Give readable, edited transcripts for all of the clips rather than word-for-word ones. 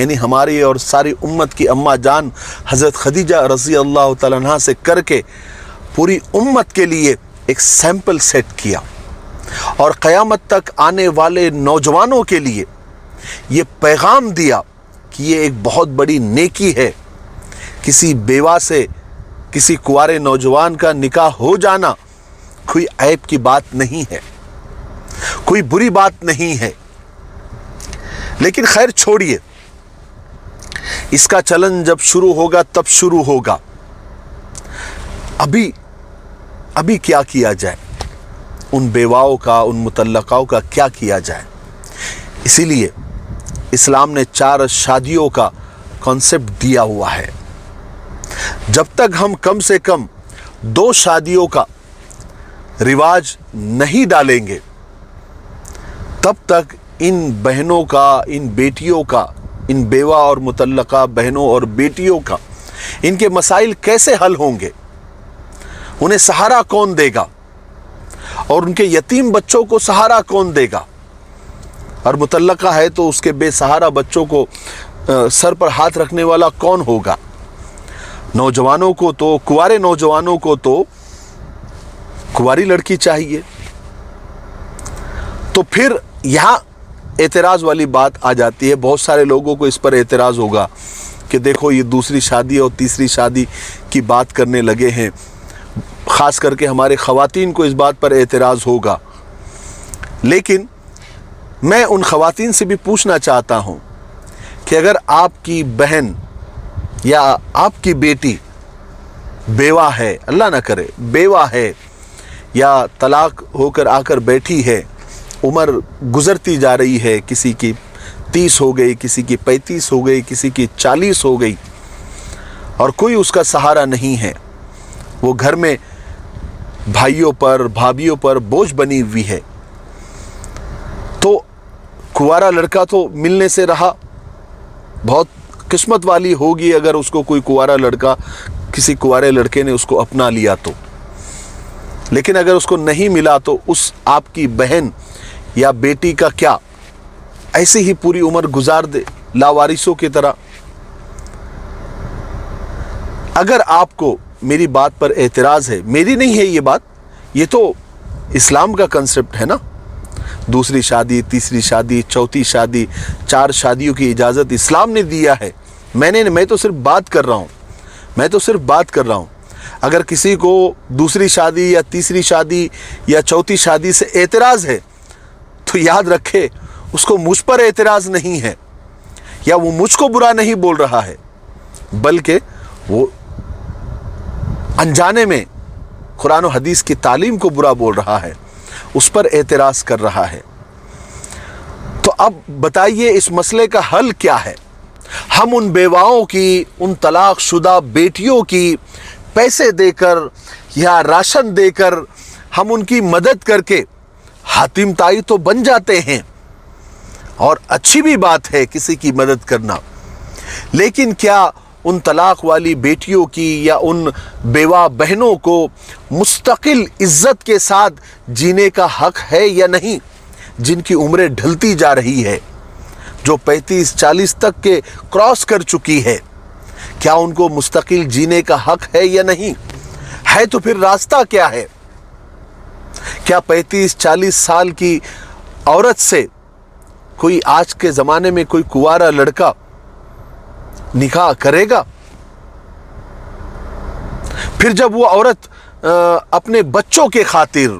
یعنی ہماری اور ساری امت کی اماں جان حضرت خدیجہ رضی اللہ تعالیٰ عنہا سے کر کے پوری امت کے لیے ایک سیمپل سیٹ کیا، اور قیامت تک آنے والے نوجوانوں کے لیے یہ پیغام دیا کہ یہ ایک بہت بڑی نیکی ہے، کسی بیوہ سے کسی کنوارے نوجوان کا نکاح ہو جانا کوئی عیب کی بات نہیں ہے، کوئی بری بات نہیں ہے۔ لیکن خیر چھوڑیے، اس کا چلن جب شروع ہوگا تب شروع ہوگا، ابھی کیا کیا جائے، ان بیواؤں کا، ان مطلقاؤں کا کیا کیا جائے؟ اسی لیے اسلام نے 4 شادیوں کا کانسیپٹ دیا ہوا ہے۔ جب تک ہم کم سے کم 2 شادیوں کا رواج نہیں ڈالیں گے، تب تک ان بہنوں کا، ان بیٹیوں کا، ان بیوہ اور مطلقہ بہنوں اور بیٹیوں کا، ان کے مسائل کیسے حل ہوں گے؟ انہیں سہارا کون دے گا؟ اور ان کے یتیم بچوں کو سہارا کون دے گا؟ اور مطلقہ ہے تو اس کے بے سہارا بچوں کو سر پر ہاتھ رکھنے والا کون ہوگا؟ نوجوانوں کو تو، کنوارے نوجوانوں کو تو کنواری لڑکی چاہیے۔ تو پھر یہاں اعتراض والی بات آ جاتی ہے، بہت سارے لوگوں کو اس پر اعتراض ہوگا کہ دیکھو یہ دوسری شادی اور تیسری شادی کی بات کرنے لگے ہیں، خاص کر کے ہمارے خواتین کو اس بات پر اعتراض ہوگا۔ لیکن میں ان خواتین سے بھی پوچھنا چاہتا ہوں کہ اگر آپ کی بہن یا آپ کی بیٹی بیوہ ہے، اللہ نہ کرے بیوہ ہے، یا طلاق ہو کر آ کر بیٹھی ہے، عمر گزرتی جا رہی ہے، کسی کی 30 ہو گئی، کسی کی 35 ہو گئی، کسی کی 40 ہو گئی، اور کوئی اس کا سہارا نہیں ہے، وہ گھر میں بھائیوں پر، بھابھیوں پر بوجھ بنی ہوئی ہے، تو کنوارا لڑکا تو ملنے سے رہا، بہت قسمت والی ہوگی اگر اس کو کوئی کنوارا لڑکا، کسی کنوارے لڑکے نے اس کو اپنا لیا تو۔ لیکن اگر اس کو نہیں ملا تو اس آپ کی بہن یا بیٹی کا کیا؟ ایسے ہی پوری عمر گزار دے لاوارثوں کی طرح۔ اگر آپ کو میری بات پر اعتراض ہے، میری نہیں ہے یہ بات، یہ تو اسلام کا کنسپٹ ہے نا، دوسری شادی، تیسری شادی، چوتھی شادی، 4 شادیوں کی اجازت اسلام نے دیا ہے۔ میں تو صرف بات کر رہا ہوں، اگر کسی کو دوسری شادی یا تیسری شادی یا چوتھی شادی سے اعتراض ہے تو یاد رکھے اس کو مجھ پر اعتراض نہیں ہے، یا وہ مجھ کو برا نہیں بول رہا ہے، بلکہ وہ انجانے میں قرآن و حدیث کی تعلیم کو برا بول رہا ہے، اس پر اعتراض کر رہا ہے۔ تو اب بتائیے اس مسئلے کا حل کیا ہے؟ ہم ان بیواؤں کی، ان طلاق شدہ بیٹیوں کی پیسے دے کر یا راشن دے کر ہم ان کی مدد کر کے حاتم تائی تو بن جاتے ہیں، اور اچھی بھی بات ہے کسی کی مدد کرنا، لیکن کیا ان طلاق والی بیٹیوں کی یا ان بیوہ بہنوں کو مستقل عزت کے ساتھ جینے کا حق ہے یا نہیں؟ جن کی عمریں ڈھلتی جا رہی ہے، جو 35-40 تک کے کراس کر چکی ہے، کیا ان کو مستقل جینے کا حق ہے یا نہیں ہے؟ تو پھر راستہ کیا ہے؟ کیا 35-40 سال کی عورت سے کوئی آج کے زمانے میں کوئی کنوارا لڑکا نکاح کرے گا؟ پھر جب وہ عورت اپنے بچوں کے خاطر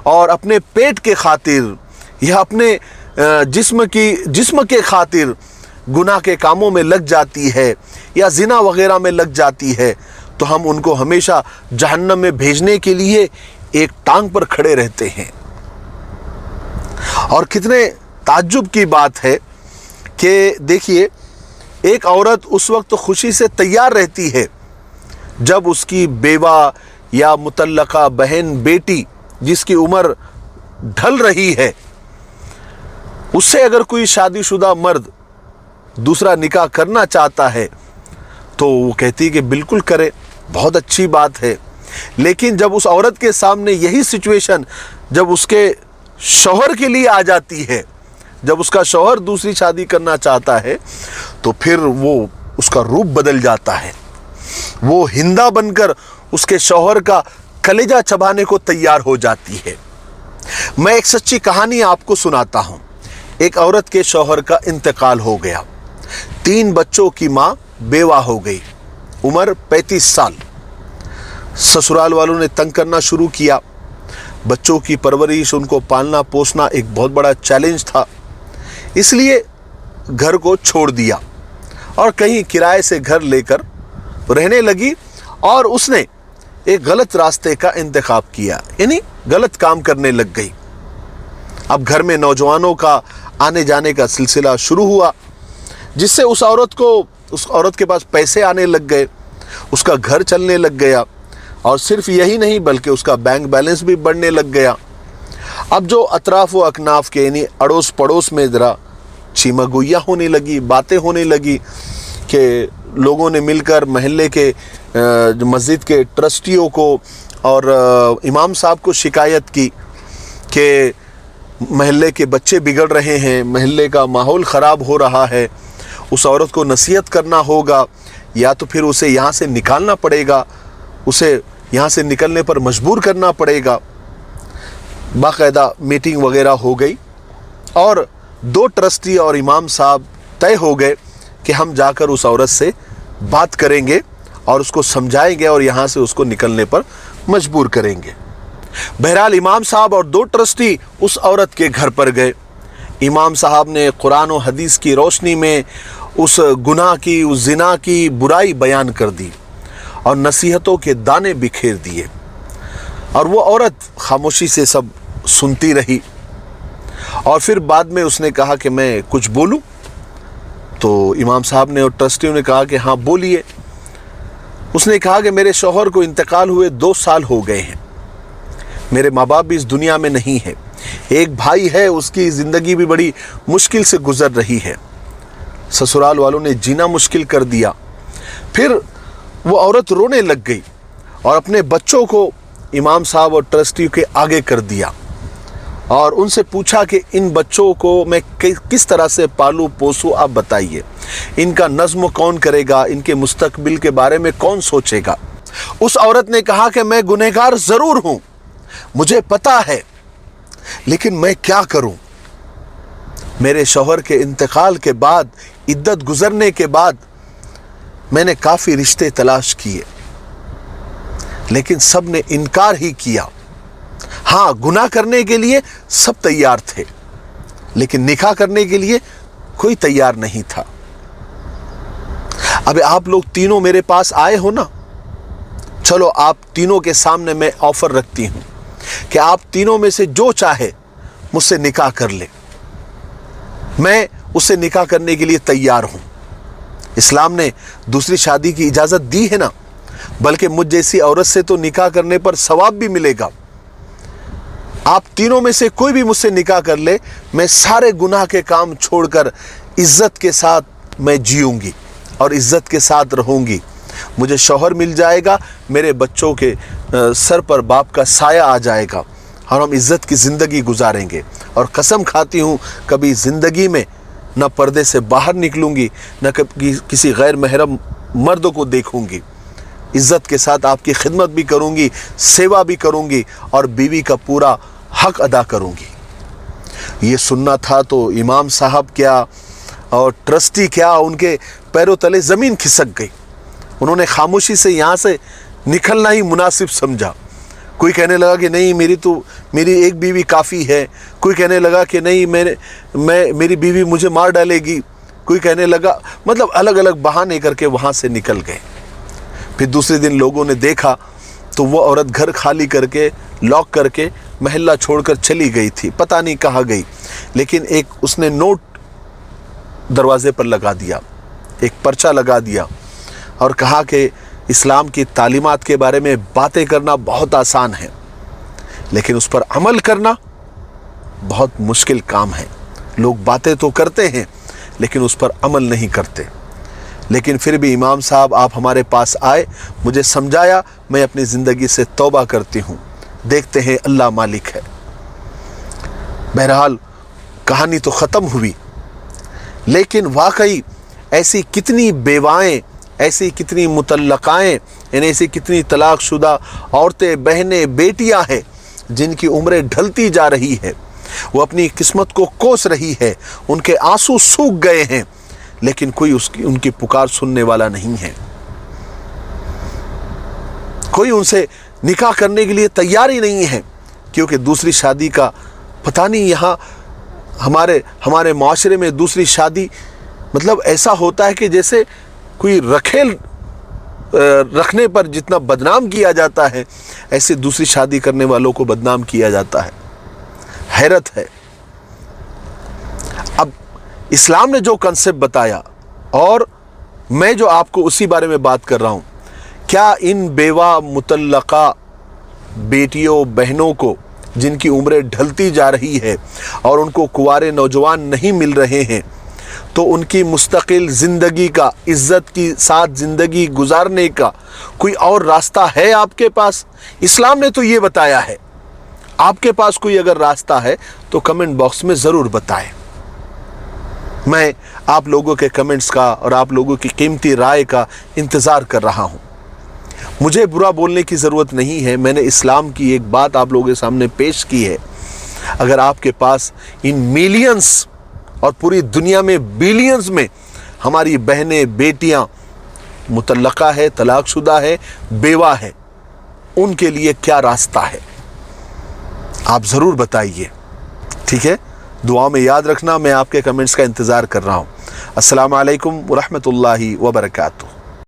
اور اپنے پیٹ کے خاطر یا اپنے جسم کے خاطر گناہ کے کاموں میں لگ جاتی ہے یا زنا وغیرہ میں لگ جاتی ہے، تو ہم ان کو ہمیشہ جہنم میں بھیجنے کے لیے ایک ٹانگ پر کھڑے رہتے ہیں۔ اور کتنے تعجب کی بات ہے کہ دیکھیے، ایک عورت اس وقت خوشی سے تیار رہتی ہے جب اس کی بیوہ یا مطلقہ بہن، بیٹی جس کی عمر ڈھل رہی ہے، اس سے اگر کوئی شادی شدہ مرد دوسرا نکاح کرنا چاہتا ہے تو وہ کہتی ہے کہ بالکل کرے، بہت اچھی بات ہے۔ لیکن جب اس عورت کے سامنے یہی سچویشن جب اس کے شوہر کے لیے آ جاتی ہے، جب اس کا شوہر دوسری شادی کرنا چاہتا ہے تو پھر وہ اس کا روپ بدل جاتا ہے، وہ ہندا بن کر اس کے شوہر کا کلیجہ چبانے کو تیار ہو جاتی ہے۔ میں ایک سچی کہانی آپ کو سناتا ہوں۔ ایک عورت کے شوہر کا انتقال ہو گیا، 3 بچوں کی ماں بیوہ ہو گئی، عمر 35 سال۔ سسرال والوں نے تنگ کرنا شروع کیا، بچوں کی پرورش، ان کو پالنا پوسنا ایک بہت بڑا چیلنج تھا، اس لیے گھر کو چھوڑ دیا اور کہیں کرائے سے گھر لے کر رہنے لگی، اور اس نے ایک غلط راستے کا انتخاب کیا، یعنی غلط کام کرنے لگ گئی۔ اب گھر میں نوجوانوں کا آنے جانے کا سلسلہ شروع ہوا، جس سے اس عورت کے پاس پیسے آنے لگ گئے، اس کا گھر چلنے لگ گیا، اور صرف یہی نہیں بلکہ اس کا بینک بیلنس بھی بڑھنے لگ گیا۔ اب جو اطراف و اکناف کے یعنی اڑوس پڑوس میں ذرا چیمہ گوئیاں ہونے لگی، باتیں ہونے لگی کہ لوگوں نے مل کر محلے کے مسجد کے ٹرسٹیوں کو اور امام صاحب کو شکایت کی کہ محلے کے بچے بگڑ رہے ہیں، محلے کا ماحول خراب ہو رہا ہے، اس عورت کو نصیحت کرنا ہوگا یا تو پھر اسے یہاں سے نکالنا پڑے گا، اسے یہاں سے نکلنے پر مجبور کرنا پڑے گا۔ باقاعدہ میٹنگ وغیرہ ہو گئی اور 2 ٹرسٹی اور امام صاحب طے ہو گئے کہ ہم جا کر اس عورت سے بات کریں گے اور اس کو سمجھائیں گے اور یہاں سے اس کو نکلنے پر مجبور کریں گے۔ بہرحال امام صاحب اور 2 ٹرسٹی اس عورت کے گھر پر گئے۔ امام صاحب نے قرآن و حدیث کی روشنی میں اس گناہ کی، اس زنا کی برائی بیان کر دی اور نصیحتوں کے دانے بکھیر دیے، اور وہ عورت خاموشی سے سب سنتی رہی، اور پھر بعد میں اس نے کہا کہ میں کچھ بولوں، تو امام صاحب نے اور ٹرسٹیوں نے کہا کہ ہاں بولیے۔ اس نے کہا کہ میرے شوہر کو انتقال ہوئے 2 سال ہو گئے ہیں، میرے ماں باپ بھی اس دنیا میں نہیں ہے، ایک بھائی ہے، اس کی زندگی بھی بڑی مشکل سے گزر رہی ہے، سسرال والوں نے جینا مشکل کر دیا۔ پھر وہ عورت رونے لگ گئی اور اپنے بچوں کو امام صاحب اور ٹرسٹی کے آگے کر دیا اور ان سے پوچھا کہ ان بچوں کو میں کس طرح سے پالوں پوسوں، آپ بتائیے، ان کا نظم کون کرے گا، ان کے مستقبل کے بارے میں کون سوچے گا۔ اس عورت نے کہا کہ میں گنہگار ضرور ہوں، مجھے پتا ہے، لیکن میں کیا کروں؟ میرے شوہر کے انتقال کے بعد، عدت گزرنے کے بعد میں نے کافی رشتے تلاش کیے، لیکن سب نے انکار ہی کیا۔ ہاں، گناہ کرنے کے لیے سب تیار تھے، لیکن نکاح کرنے کے لیے کوئی تیار نہیں تھا۔ اب آپ لوگ تینوں میرے پاس آئے ہو نا، چلو آپ تینوں کے سامنے میں آفر رکھتی ہوں کہ آپ تینوں میں سے جو چاہے مجھ سے نکاح کر لے، میں اس سے نکاح کرنے کے لیے تیار ہوں۔ اسلام نے دوسری شادی کی اجازت دی ہے نا، بلکہ مجھ جیسی عورت سے تو نکاح کرنے پر ثواب بھی ملے گا۔ آپ تینوں میں سے کوئی بھی مجھ سے نکاح کر لے، میں سارے گناہ کے کام چھوڑ کر عزت کے ساتھ میں جیوں گی اور عزت کے ساتھ رہوں گی۔ مجھے شوہر مل جائے گا، میرے بچوں کے سر پر باپ کا سایہ آ جائے گا اور ہم عزت کی زندگی گزاریں گے، اور قسم کھاتی ہوں کبھی زندگی میں نہ پردے سے باہر نکلوں گی، نہ کسی غیر محرم مرد کو دیکھوں گی، عزت کے ساتھ آپ کی خدمت بھی کروں گی، سیوا بھی کروں گی، اور بیوی کا پورا حق ادا کروں گی۔ یہ سننا تھا تو امام صاحب کیا اور ٹرسٹی کیا، ان کے پیروں تلے زمین کھسک گئی۔ انہوں نے خاموشی سے یہاں سے نکلنا ہی مناسب سمجھا۔ کوئی کہنے لگا کہ نہیں، میری ایک بیوی کافی ہے، کوئی کہنے لگا کہ نہیں، میری بیوی مجھے مار ڈالے گی، کوئی کہنے لگا، مطلب الگ الگ بہانے کر کے وہاں سے نکل گئے۔ پھر دوسرے دن لوگوں نے دیکھا تو وہ عورت گھر خالی کر کے، لاک کر کے محلہ چھوڑ کر چلی گئی تھی، پتہ نہیں کہاں گئی، لیکن ایک اس نے نوٹ دروازے پر لگا دیا، ایک پرچہ لگا دیا اور کہا کہ اسلام کی تعلیمات کے بارے میں باتیں کرنا بہت آسان ہے، لیکن اس پر عمل کرنا بہت مشکل کام ہے۔ لوگ باتیں تو کرتے ہیں لیکن اس پر عمل نہیں کرتے۔ لیکن پھر بھی امام صاحب آپ ہمارے پاس آئے، مجھے سمجھایا، میں اپنی زندگی سے توبہ کرتی ہوں، دیکھتے ہیں اللہ مالک ہے۔ بہرحال کہانی تو ختم ہوئی، لیکن واقعی ایسی کتنی بیوائیں، ایسی کتنی مطلقائیں، یعنی ایسی کتنی طلاق شدہ عورتیں، بہنیں، بیٹیاں ہیں جن کی عمریں ڈھلتی جا رہی ہے، وہ اپنی قسمت کو کوس رہی ہے، ان کے آنسو سوکھ گئے ہیں، لیکن کوئی ان کی پکار سننے والا نہیں ہے، کوئی ان سے نکاح کرنے کے لیے تیار ہی نہیں ہے، کیونکہ دوسری شادی کا پتہ نہیں، یہاں ہمارے معاشرے میں دوسری شادی مطلب ایسا ہوتا ہے کہ جیسے کوئی رکھنے پر جتنا بدنام کیا جاتا ہے، ایسے دوسری شادی کرنے والوں کو بدنام کیا جاتا ہے۔ حیرت ہے۔ اب اسلام نے جو کنسپٹ بتایا اور میں جو آپ کو اسی بارے میں بات کر رہا ہوں، کیا ان بیوہ مطلقہ بیٹیوں بہنوں کو جن کی عمریں ڈھلتی جا رہی ہے اور ان کو کنوارے نوجوان نہیں مل رہے ہیں، تو ان کی مستقل زندگی کا، عزت کی ساتھ زندگی گزارنے کا کوئی اور راستہ ہے آپ کے پاس؟ اسلام نے تو یہ بتایا ہے۔ آپ کے پاس کوئی اگر راستہ ہے تو کمنٹ باکس میں ضرور بتائیں۔ میں آپ لوگوں کے کمنٹس کا اور آپ لوگوں کی قیمتی رائے کا انتظار کر رہا ہوں۔ مجھے برا بولنے کی ضرورت نہیں ہے، میں نے اسلام کی ایک بات آپ لوگوں کے سامنے پیش کی ہے۔ اگر آپ کے پاس ان میلینز اور پوری دنیا میں بلینز میں ہماری بہنیں، بیٹیاں مطلقہ ہے، طلاق شدہ ہے، بیوہ ہے، ان کے لیے کیا راستہ ہے، آپ ضرور بتائیے، ٹھیک ہے؟ دعا میں یاد رکھنا، میں آپ کے کمنٹس کا انتظار کر رہا ہوں۔ السلام علیکم ورحمۃ اللہ وبرکاتہ۔